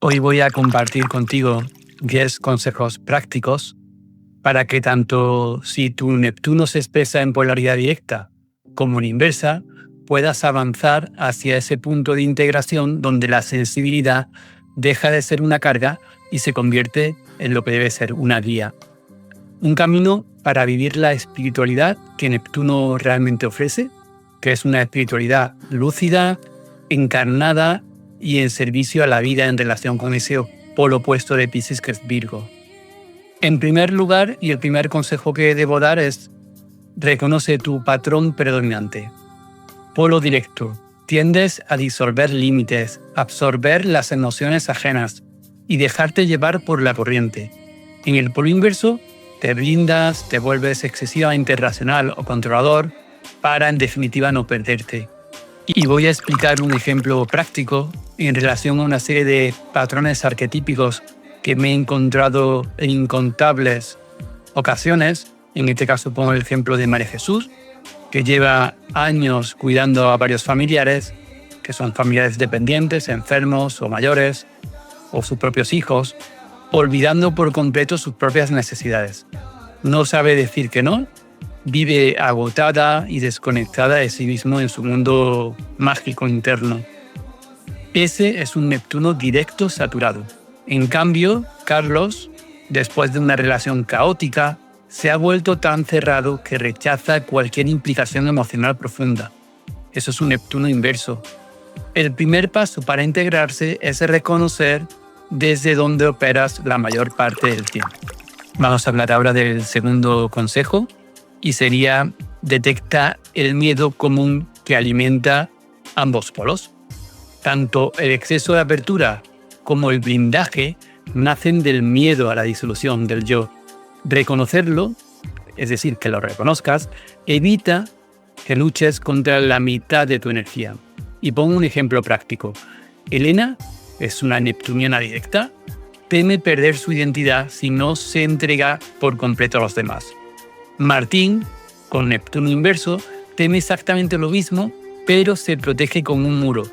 Hoy voy a compartir contigo 10 consejos prácticos para que tanto si tu Neptuno se expresa en polaridad directa como en inversa, puedas avanzar hacia ese punto de integración donde la sensibilidad deja de ser una carga y se convierte en lo que debe ser una guía. Un camino para vivir la espiritualidad que Neptuno realmente ofrece, que es una espiritualidad lúcida, encarnada y en servicio a la vida en relación con ese polo opuesto de Piscis, que es Virgo. En primer lugar, y el primer consejo que debo dar es: reconoce tu patrón predominante. Polo directo. Tiendes a disolver límites, absorber las emociones ajenas y dejarte llevar por la corriente. En el polo inverso, te blindas, te vuelves excesivamente racional o controlador para, en definitiva, no perderte. Y voy a explicar un ejemplo práctico en relación a una serie de patrones arquetípicos que me he encontrado en incontables ocasiones. En este caso pongo el ejemplo de María Jesús, que lleva años cuidando a varios familiares, que son familiares dependientes, enfermos o mayores, o sus propios hijos, olvidando por completo sus propias necesidades. No sabe decir que no, vive agotada y desconectada de sí mismo en su mundo mágico interno. Ese es un Neptuno directo saturado. En cambio, Carlos, después de una relación caótica, se ha vuelto tan cerrado que rechaza cualquier implicación emocional profunda. Eso es un Neptuno inverso. El primer paso para integrarse es reconocer desde dónde operas la mayor parte del tiempo. Vamos a hablar ahora del segundo consejo, y sería: detecta el miedo común que alimenta ambos polos. Tanto el exceso de apertura como el blindaje nacen del miedo a la disolución del yo. Reconocerlo, es decir, que lo reconozcas, evita que luches contra la mitad de tu energía. Y pongo un ejemplo práctico. Elena es una neptuniana directa, teme perder su identidad si no se entrega por completo a los demás. Martín, con Neptuno inverso, teme exactamente lo mismo, pero se protege con un muro.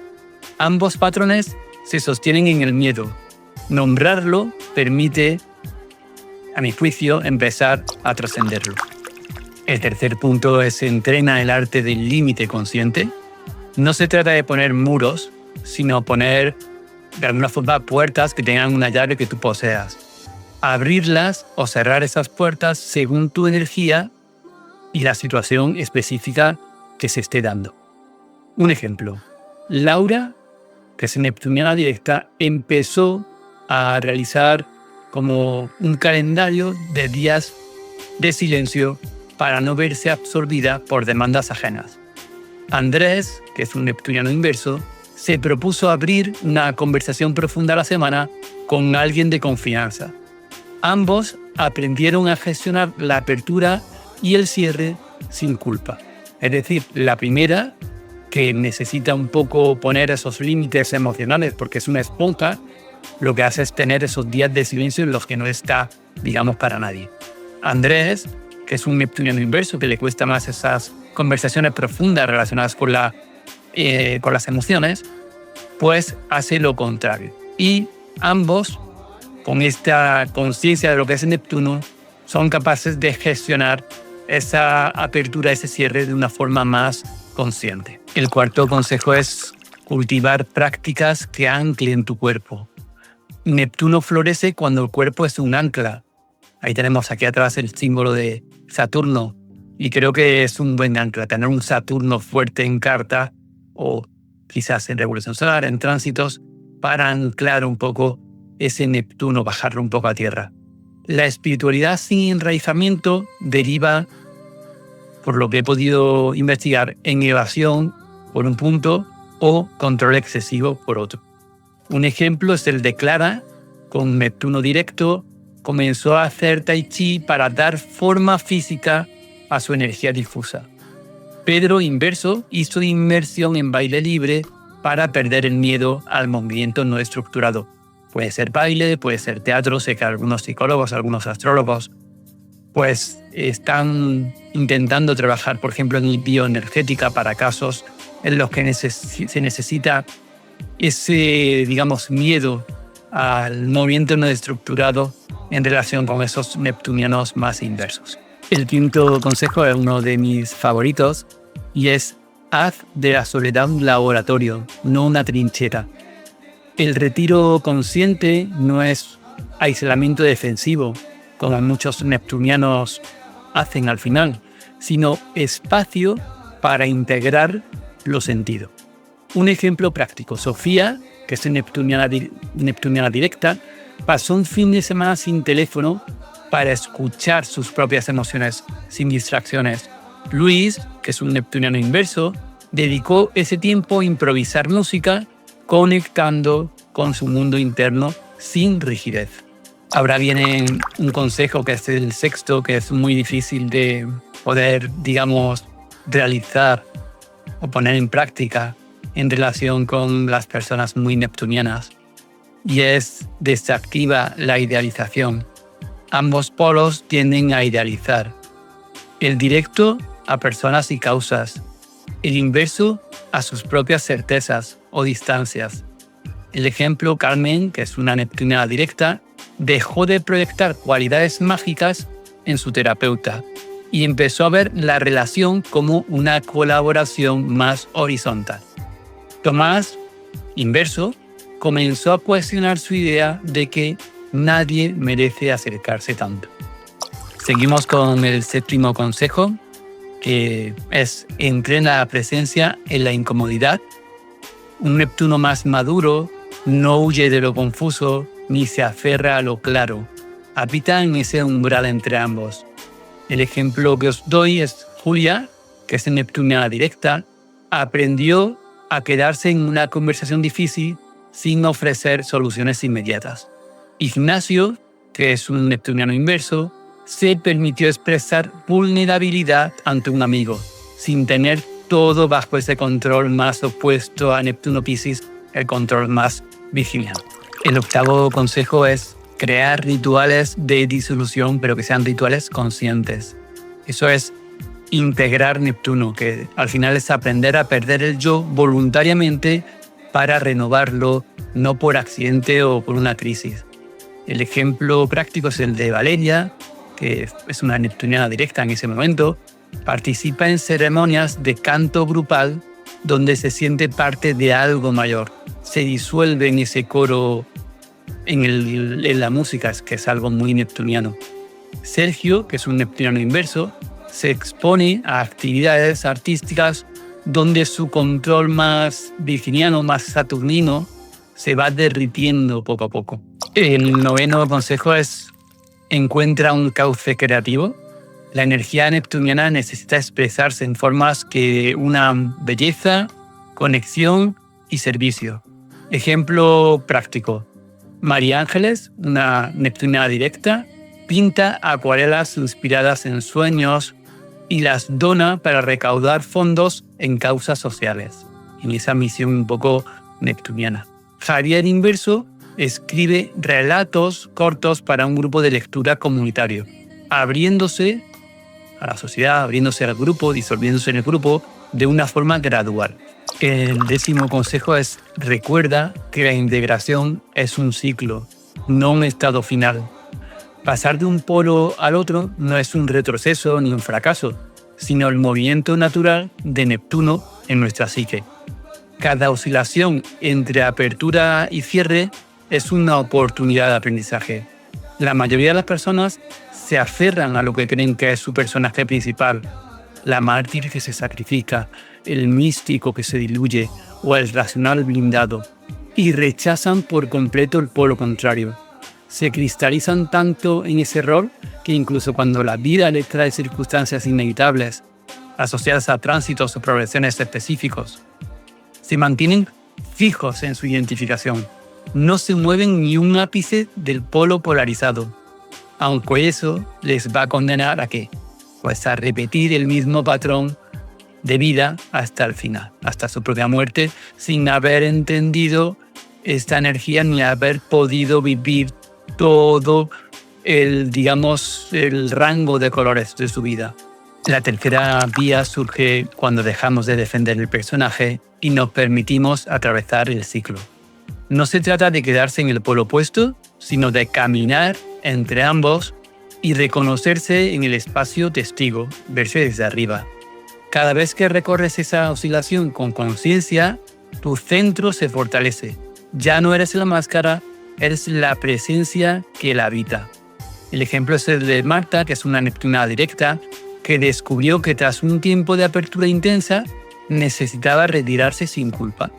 Ambos patrones se sostienen en el miedo. Nombrarlo permite, a mi juicio, empezar a trascenderlo. El tercer punto es: entrena el arte del límite consciente. No se trata de poner muros, sino poner, de alguna forma, puertas que tengan una llave que tú poseas. Abrirlas o cerrar esas puertas según tu energía y la situación específica que se esté dando. Un ejemplo: Laura, que es neptuniana directa, empezó a realizar como un calendario de días de silencio para no verse absorbida por demandas ajenas. Andrés, que es un neptuniano inverso, se propuso abrir una conversación profunda a la semana con alguien de confianza. Ambos aprendieron a gestionar la apertura y el cierre sin culpa. Es decir, la primera, que necesita un poco poner esos límites emocionales porque es una esponja, lo que hace es tener esos días de silencio en los que no está, digamos, para nadie. Andrés, que es un neptuniano inverso, que le cuesta más esas conversaciones profundas relacionadas con las emociones, pues hace lo contrario. Y ambos, con esta conciencia de lo que es Neptuno, son capaces de gestionar esa apertura, ese cierre de una forma más consciente. El cuarto consejo es cultivar prácticas que anclen tu cuerpo. Neptuno florece cuando el cuerpo es un ancla. Ahí tenemos aquí atrás el símbolo de Saturno, y creo que es un buen ancla tener un Saturno fuerte en carta, o quizás en revolución solar, en tránsitos, para anclar un poco ese Neptuno, bajarlo un poco a tierra. La espiritualidad sin enraizamiento deriva, por lo que he podido investigar, en evasión por un punto o control excesivo por otro. Un ejemplo es el de Clara, con Neptuno directo, comenzó a hacer tai chi para dar forma física a su energía difusa. Pedro, inverso, hizo inmersión en baile libre para perder el miedo al movimiento no estructurado. Puede ser baile, puede ser teatro. Sé que algunos psicólogos, algunos astrólogos, pues están intentando trabajar, por ejemplo, en bioenergética para casos en los que se necesita ese, digamos, miedo al movimiento no estructurado en relación con esos neptunianos más inversos. El quinto consejo es uno de mis favoritos y es: haz de la soledad un laboratorio, no una trinchera. El retiro consciente no es aislamiento defensivo, como muchos neptunianos hacen al final, sino espacio para integrar los sentidos. Un ejemplo práctico: Sofía, que es neptuniana directa, pasó un fin de semana sin teléfono para escuchar sus propias emociones sin distracciones. Luis, que es un neptuniano inverso, dedicó ese tiempo a improvisar música, conectando con su mundo interno sin rigidez. Ahora viene un consejo que es el sexto, que es muy difícil de poder, realizar o poner en práctica en relación con las personas muy neptunianas, y es: desactiva la idealización. Ambos polos tienden a idealizar. El directo a personas y causas, el inverso a sus propias certezas o distancias. El ejemplo: Carmen, que es una neptuniana directa, dejó de proyectar cualidades mágicas en su terapeuta y empezó a ver la relación como una colaboración más horizontal. Tomás, inverso, comenzó a cuestionar su idea de que nadie merece acercarse tanto. Seguimos con el séptimo consejo, que es: entrena la presencia en la incomodidad. Un Neptuno más maduro no huye de lo confuso ni se aferra a lo claro. Habita en ese umbral entre ambos. El ejemplo que os doy es Julia, que es neptuniana directa, aprendió a quedarse en una conversación difícil sin ofrecer soluciones inmediatas. Ignacio, que es un neptuniano inverso, se permitió expresar vulnerabilidad ante un amigo, sin tener todo bajo ese control más opuesto a Neptuno Piscis, el control más vigilante. El octavo consejo es crear rituales de disolución, pero que sean rituales conscientes. Eso es integrar Neptuno, que al final es aprender a perder el yo voluntariamente para renovarlo, no por accidente o por una crisis. El ejemplo práctico es el de Valeria, que es una neptuniana directa en ese momento. Participa en ceremonias de canto grupal donde se siente parte de algo mayor. Se disuelve en ese coro, en la música, que es algo muy neptuniano. Sergio, que es un neptuniano inverso, se expone a actividades artísticas donde su control más virginiano, más saturnino, se va derritiendo poco a poco. El noveno consejo es: encuentra un cauce creativo. La energía neptuniana necesita expresarse en formas que unan belleza, conexión y servicio. Ejemplo práctico: María Ángeles, una neptuniana directa, pinta acuarelas inspiradas en sueños y las dona para recaudar fondos en causas sociales, en esa misión un poco neptuniana. Javier inverso escribe relatos cortos para un grupo de lectura comunitario, abriéndose a la sociedad, abriéndose al grupo, disolviéndose en el grupo de una forma gradual. El décimo consejo es: recuerda que la integración es un ciclo, no un estado final. Pasar de un polo al otro no es un retroceso ni un fracaso, sino el movimiento natural de Neptuno en nuestra psique. Cada oscilación entre apertura y cierre es una oportunidad de aprendizaje. La mayoría de las personas se aferran a lo que creen que es su personaje principal: la mártir que se sacrifica, el místico que se diluye o el racional blindado, y rechazan por completo el polo contrario. Se cristalizan tanto en ese rol que incluso cuando la vida les trae circunstancias inevitables asociadas a tránsitos o progresiones específicos, se mantienen fijos en su identificación. No se mueven ni un ápice del polo polarizado, aunque eso les va a condenar ¿a qué? Pues a repetir el mismo patrón de vida hasta el final, hasta su propia muerte, sin haber entendido esta energía ni haber podido vivir todo el rango de colores de su vida. La tercera vía surge cuando dejamos de defender el personaje y nos permitimos atravesar el ciclo. No se trata de quedarse en el polo opuesto, sino de caminar entre ambos y reconocerse en el espacio testigo, verse desde arriba. Cada vez que recorres esa oscilación con conciencia, tu centro se fortalece. Ya no eres la máscara, eres la presencia que la habita. El ejemplo es el de Marta, que es una neptuna directa, que descubrió que tras un tiempo de apertura intensa, necesitaba retirarse sin culpa.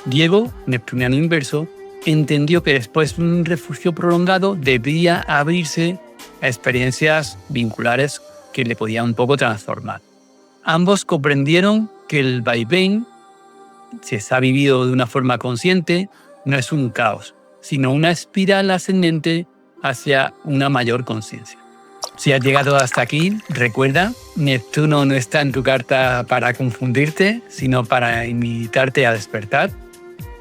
Diego, neptuniano inverso, entendió que después de un refugio prolongado debía abrirse a experiencias vinculares que le podían un poco transformar. Ambos comprendieron que el vaivén, si se ha vivido de una forma consciente, no es un caos, sino una espiral ascendente hacia una mayor conciencia. Si has llegado hasta aquí, recuerda, Neptuno no está en tu carta para confundirte, sino para invitarte a despertar.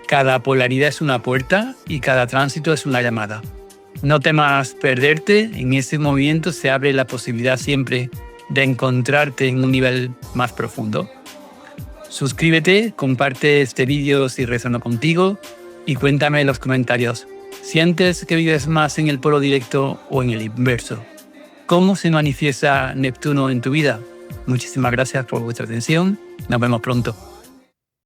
Cada polaridad es una puerta y cada tránsito es una llamada. No temas perderte, en ese movimiento se abre la posibilidad siempre de encontrarte en un nivel más profundo. Suscríbete, comparte este vídeo si resonó contigo y cuéntame en los comentarios. ¿Sientes que vives más en el polo directo o en el inverso? ¿Cómo se manifiesta Neptuno en tu vida? Muchísimas gracias por vuestra atención. Nos vemos pronto.